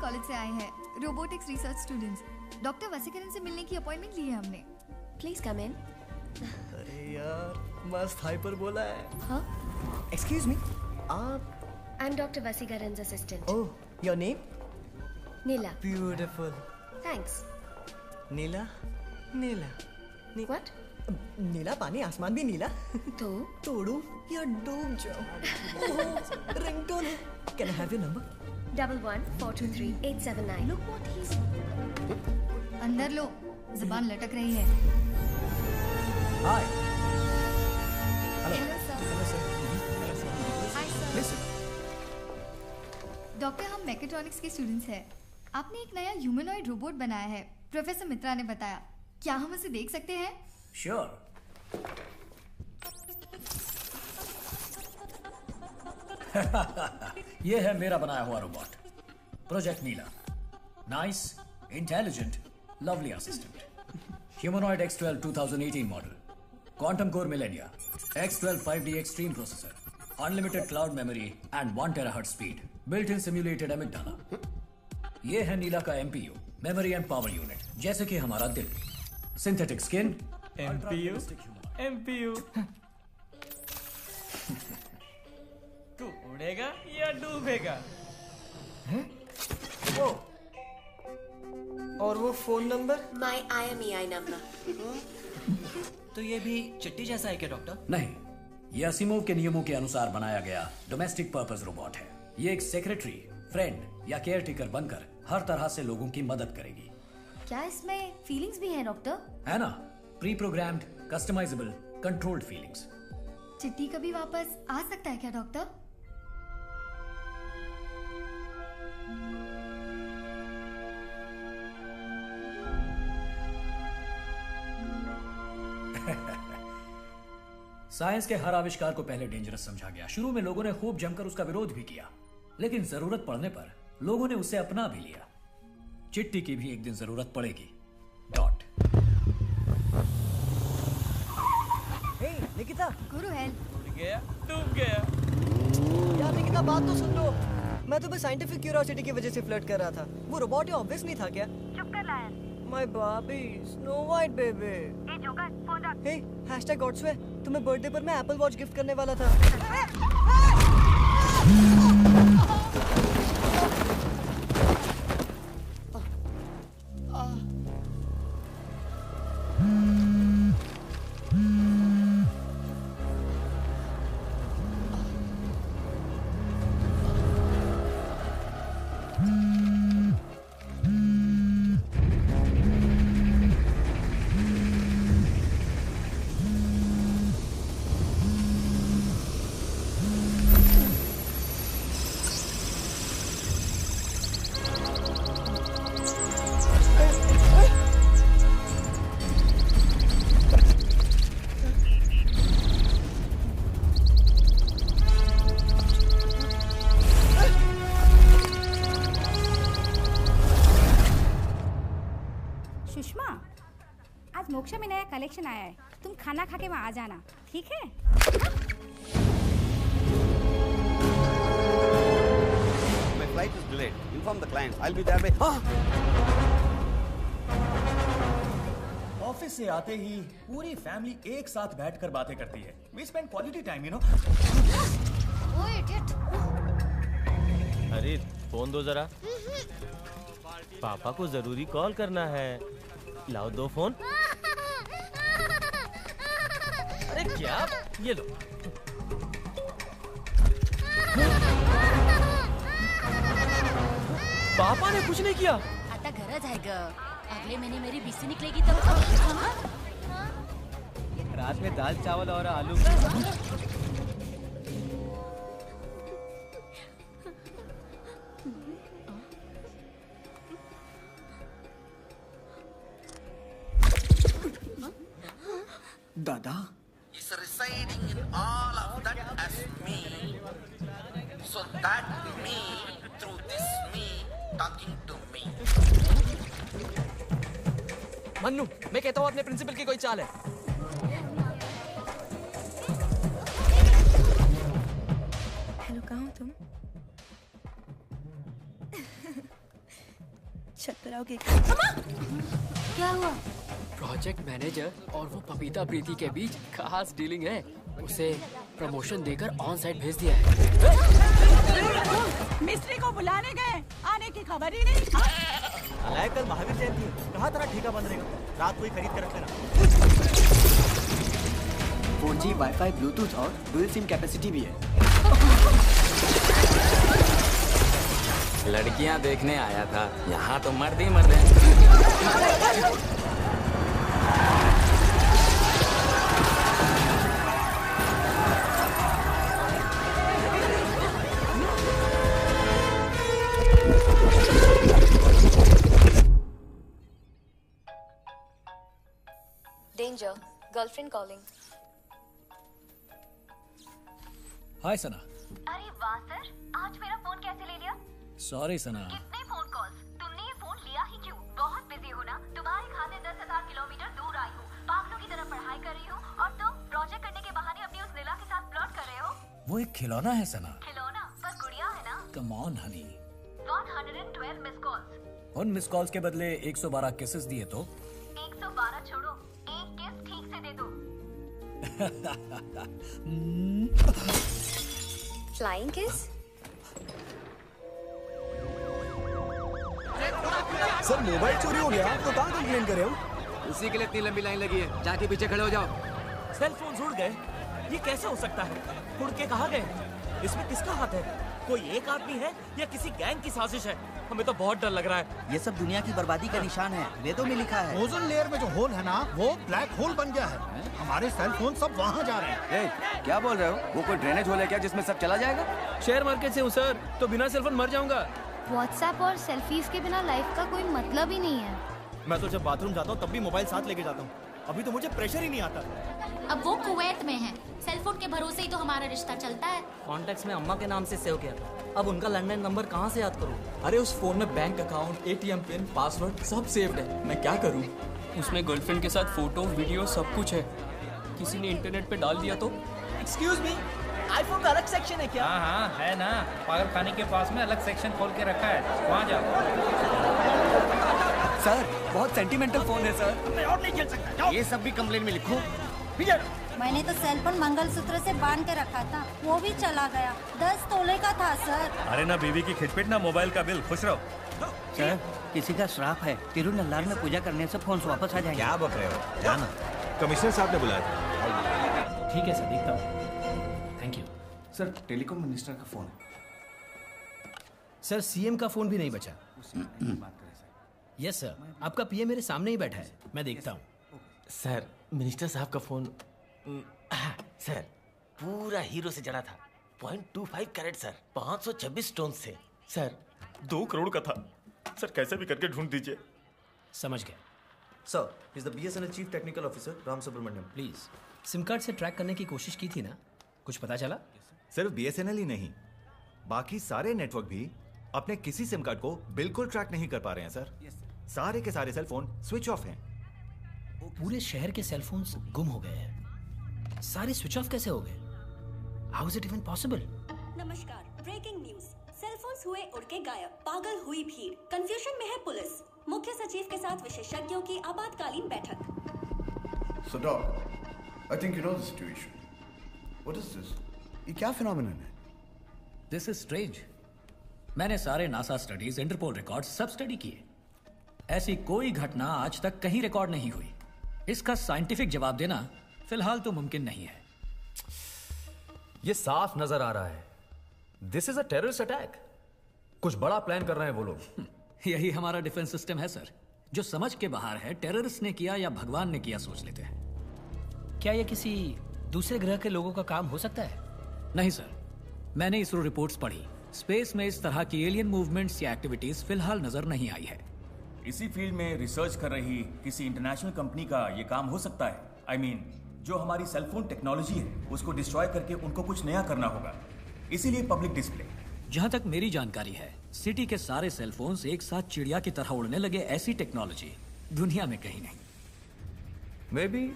College से आए हैं, रोबोटिक्स रिसर्च स्टूडेंट्स। डॉक्टर वसीकरण से मिलने की अपॉइंटमेंट ली है हमने। प्लीज कम इन। अरे यार मस्त हाइपर बोला है। हाँ? एक्सक्यूज मी, आप? आई एम डॉक्टर वसीकरण's assistant. Oh, your name? Neela. Beautiful. Thanks. Neela, Neela. What? नीला पानी, आसमान भी नीला. तो? तोड़ू या डूब जाओ. रिंगटोन है. Can I have your number? 11-423-879. Look what he's... अंदर लो, जुबान लटक रही है। Hi. Hello sir. Hello sir. Hi sir. Listen. Doctor, हम मैकेट्रॉनिक्स के स्टूडेंट्स हैं। आपने एक नया ह्यूमनॉइड रोबोट बनाया है, प्रोफेसर मित्रा ने बताया। क्या हम उसे देख सकते हैं? Sure. ये है मेरा बनाया हुआ robot, project Neela. Nice, intelligent, lovely assistant. Humanoid X12 2018 model, quantum core millennia, X12 5D extreme processor, unlimited cloud memory and 1 terahertz speed, built in simulated amygdala. ये है नीला का MPU, memory and power unit, जैसे कि हमारा दिल। Synthetic skin, MPU तू उड़ेगा या डूबेगा? वो और वो phone number? My IMEI number. तो ये भी चिट्टी जैसा है क्या डॉक्टर? नहीं, ये असिमोव के नियमों के अनुसार बनाया गया डोमेस्टिक पर्पस रोबोट है। ये एक सेक्रेटरी, फ्रेंड या केयर टेकर बनकर हर तरह से लोगों की मदद करेगी। क्या इसमें फीलिंग्स भी हैं डॉक्टर? है ना, pre programmed, customisable, controlled feelings. Chitti कभी वापस आ सकता है क्या डॉक्टर? साइंस के हर आविष्कार को पहले डेंजरस समझा गया। शुरू में लोगों ने खूब जमकर उसका विरोध भी किया, लेकिन जरूरत पड़ने पर लोगों ने उसे अपना भी लिया। चिट्टी की भी एक दिन जरूरत पड़ेगी। डॉट। हे निकिता, गुरु हेल्प। उड़ गया, डूब गया। यार निकिता बात तो सुन लो। मैं तो बस साइंटिफिक क्यूरियोसिटी की वजह से फ्लर्ट कर रहा था। वो रोबोट ऑब्वियस नहीं था क्या? चुप कर lion. My baby, snow white baby. ए जोकर, फोन रख। हे #गॉड्सवे, तुम्हें बर्थडे पर मैं एप्पल वॉच गिफ्ट करने वाला था। सुषमा, आज मोक्षा में नया कलेक्शन आया है, तुम खाना खा के वहाँ आ जाना, ठीक है? My flight is delayed. Inform the clients. I'll be there by. Office से आते ही पूरी फैमिली एक साथ बैठकर बातें करती है। We spend quality time, you know. ओए इडियट। अरे फोन दो जरा, पापा को जरूरी कॉल करना है। लाओ दो फोन। अरे क्या, ये लो। पापा ने कुछ नहीं किया। आता गरज आहे ग, अगले महीने मेरी बीसी निकलेगी तब। रात में दाल चावल और आलू। दादा? Is residing in all of that as me. So that me, through this me, talking to me. Mannu, मैं कहता हूँ अपने प्रिंसिपल की कोई चाल है। हेलो, कहाँ हो तुम? कराओगे? क्या हुआ? प्रोजेक्ट मैनेजर और वो पपीता प्रीति के बीच खास डीलिंग है। उसे प्रमोशन देकर ऑन साइट भेज दिया है। मिस्त्री को बुलाने गए, आने की खबर ही नहीं। अलाय कल महावीर जयंती है, कहाँ तेरा ठेका बंद रहेगा? रात को ही खरीद कर रख लेना। 4G वाईफाई ब्लूटूथ और डुअल सिम कैपेसिटी भी है। लड़कियां देखने आया था, यहाँ तो मर्द ही मर्द हैं। Danger. Girlfriend calling. हाय सना। अरे वाह सर, आज मेरा फोन कैसे ले लिया? सॉरी सना। कितने फोन कॉल्स? तुमने ये फोन लिया ही क्यों? बहुत बिजी हो ना? तुम्हारे खाते 10,000 किलोमीटर दूर आई हूँ, पागलों की तरह पढ़ाई कर रही हूँ, और तुम प्रोजेक्ट करने के बहाने अपनी उस नीला के साथ फ्लर्ट कर रहे हो। वो एक खिलौना है सना। खिलौना? पर गुड़िया है ना? Come on Honey. 112 miss calls. उन मिस कॉल्स के बदले 112 किसेस दिए तो 112 छोड़ो, एक किस ठीक से दे दो। Flying kiss? सर मोबाइल चोरी हो गया तो कहाँ कंप्लेन करें हम? उसी के लिए इतनी लंबी लाइन लगी है, जाके पीछे खड़े हो जाओ। सेल फोन उड़ गए? ये कैसे हो सकता है? उड़ के कहाँ गए? इसमें किसका हाथ है? कोई एक आदमी है या किसी गैंग की साजिश है? हमें तो बहुत डर लग रहा है। ये सब दुनिया की बर्बादी का निशान है, वेदों में लिखा है। ओजोन लेयर में जो होल है ना, वो ब्लैक होल बन गया है। हमारे सेल फोन सब वहाँ जा रहे हैं। क्या बोल रहे हो? वो कोई ड्रेनेज होल है क्या जिसमें सब चला जाएगा? शेयर मार्केट से हूँ सर, तो बिना सेलफोन मर जाऊंगा। व्हाट्सएप और सेल्फीज के बिना लाइफ का कोई मतलब ही नहीं है। मैं तो जब बाथरूम जाता हूँ तब भी मोबाइल साथ लेके जाता हूँ। अभी तो मुझे प्रेशर ही नहीं आता। अब वो कुवैत में है, सेलफोन के भरोसे ही तो हमारा रिश्ता चलता है। कॉन्टेक्ट्स में अम्मा के नाम से सेव किया था, अब उनका लैंडलाइन नंबर कहाँ से याद करूँ? अरे उस फोन में bank account, ATM pin, password सब सेव्ड है, मैं क्या करूँ? उसमें गर्लफ्रेंड के साथ फोटो, वीडियो सब कुछ है। किसी ने इंटरनेट पे डाल दिया तो? एक्सक्यूज मी, आईफोन का अलग सेक्शन है क्या? हाँ हाँ है ना, पागल खाने के पास में अलग सेक्शन खोल के रखा है, वहाँ जाओ। सर बहुत सेंटिमेंटल फोन है सर। मैं और नहीं खेल सकता, जाओ। ये सब भी कंप्लेन में लिखो। मैंने तो सेल फोन मंगलसूत्र से बांध के रखा था, वो भी चला गया। 10 तोले का था सर। अरे ना बीवी की खिटपिट ना मोबाइल का बिल, खुश रहो। सर किसी का श्राप है, तिरुनल्लार में पूजा करने से फोन वापस आ जाएंगे। क्या बक रहे हो? जाना, कमिश्नर साहब ने बुलाया था। ठीक है सर, देखता हूँ। Thank you sir. Telecom minister का फोन है सर। सीएम का फोन भी नहीं बचा। यस सर, आपका पीएम मेरे सामने ही बैठा है, मैं देखता हूँ। सर मिनिस्टर साहब का फोन सर पूरा हीरो से जड़ा था। 0.25 कैरेट सर, 526 स्टोन से सर। 2 करोड़ का था सर, कैसे भी करके ढूंढ दीजिए। समझ गया sir. Is the BSNL chief technical officer Ram Subramaniam. Please. SIM card से ट्रैक करने की कोशिश की थी ना, कुछ पता चला? सिर्फ बीएसएनएल ही नहीं, बाकी सारे नेटवर्क भी अपने किसी सिम कार्ड को बिल्कुल ट्रैक नहीं कर पा रहे हैं सर। सारे के सारे सेल फोन स्विच ऑफ हैं। पूरे शहर के सेल फोन्स गुम हो गए हैं। सारे स्विच ऑफ कैसे हो गए? How is it even possible? नमस्कार, ब्रेकिंग न्यूज। सेलफोन्स हुए उड़ के गायब, पागल हुई भीड़, कंफ्यूजन में है पुलिस। मुख्य सचिव के साथ विशेषज्ञों की आपातकालीन बैठक। So Doc, I think you know the situation. What is this? ये क्या फिनोमेनन है? This is strange. मैंने सारे नासा स्टडीज, इंटरपोल रिकॉर्ड्स सब स्टडी किए। ऐसी कोई घटना आज तक कहीं रिकॉर्ड नहीं हुई। इसका साइंटिफिक जवाब देना फिलहाल तो मुमकिन नहीं है। ये साफ नजर आ रहा है, this is a terrorist attack. कुछ बड़ा प्लान कर रहे हैं वो लोग। यही हमारा डिफेंस सिस्टम है सर, जो समझ के बाहर है टेररिस्ट ने किया या भगवान ने किया सोच लेते हैं। क्या यह किसी दूसरे ग्रह के लोगों का काम हो सकता है? नहीं सर, मैंने इसरो रिपोर्ट्स पढ़ी। स्पेस में इस तरह की एलियन मूवमेंट्स या एक्टिविटीज फिलहाल नजर नहीं आई है। इसी फील्ड में रिसर्च कर रही किसी इंटरनेशनल कंपनी का ये काम हो सकता है। I mean, जो हमारी सेलफोन टेक्नोलॉजी है उसको डिस्ट्रॉय करके उनको कुछ नया करना होगा, इसीलिए पब्लिक डिस्प्ले। जहां तक मेरी जानकारी है, सिटी के सारे सेलफोन्स एक साथ चिड़िया की तरह उड़ने लगे, ऐसी टेक्नोलॉजी दुनिया में कहीं नहीं। मे बी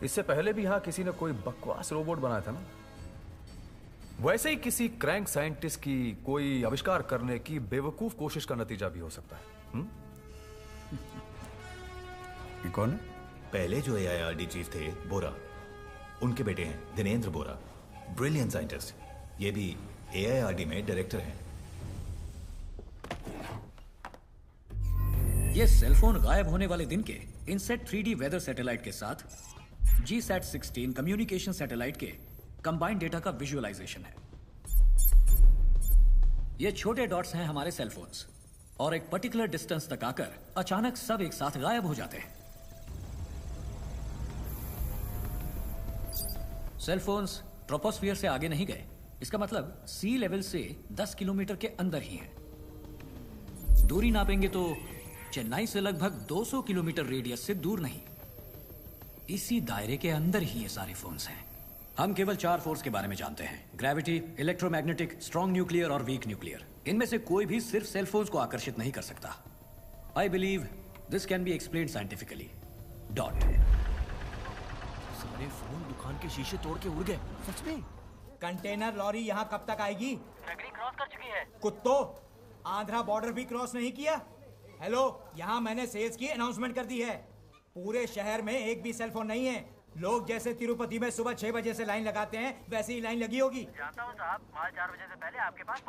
इससे पहले भी यहाँ किसी ने कोई बकवास रोबोट बनाया था ना, वैसे ही किसी क्रैंक साइंटिस्ट की कोई आविष्कार करने की बेवकूफ कोशिश का नतीजा भी हो सकता है। ये कौन है? पहले जो AIRD चीफ थे बोरा, उनके बेटे हैं दिनेंद्र बोरा, ब्रिलियंट साइंटिस्ट। ये भी AIRD में डायरेक्टर हैं। ये सेलफोन गायब होने वाले दिन के इनसेट 3D वेदर सैटेलाइट के साथ GSAT-16 कम्युनिकेशन सैटेलाइट के कंबाइंड डेटा का विजुअलाइजेशन है। ये छोटे डॉट्स हैं हमारे सेलफोन्स, और एक पर्टिकुलर डिस्टेंस तक आकर अचानक सब एक साथ गायब हो जाते हैं। सेलफोन्स ट्रोपोस्फियर से आगे नहीं गए, इसका मतलब सी लेवल से 10 किलोमीटर के अंदर ही हैं। दूरी नापेंगे तो चेन्नई से लगभग 200 किलोमीटर रेडियस से दूर नहीं, इसी दायरे के अंदर ही ये सारे फोन्स हैं। हम केवल 4 फोर्स के बारे में जानते हैं: ग्रेविटी, इलेक्ट्रोमैग्नेटिक, स्ट्रॉन्ग न्यूक्लियर और वीक न्यूक्लियर। इनमें से कोई भी सिर्फ सेलफोन्स को आकर्षित नहीं कर सकता। I believe this can be explained scientifically. Dot. सारे फोन दुकान के शीशे तोड़ के उड़ गए। सच में? कंटेनर लॉरी यहाँ कब तक आएगी? नगरी क्रॉस कर चुकी है। कुत्तो, आंध्रा बॉर्डर भी क्रॉस नहीं किया? हेलो, यहाँ मैंने सेल्स की अनाउंसमेंट कर दी है। पूरे शहर में एक भी सेलफोन नहीं है। लोग जैसे तिरुपति में सुबह 6 बजे से लाइन लगाते हैं, वैसे ही लाइन लगी होगी। जानता हूँ साहब, माल 4 बजे से पहले आपके पास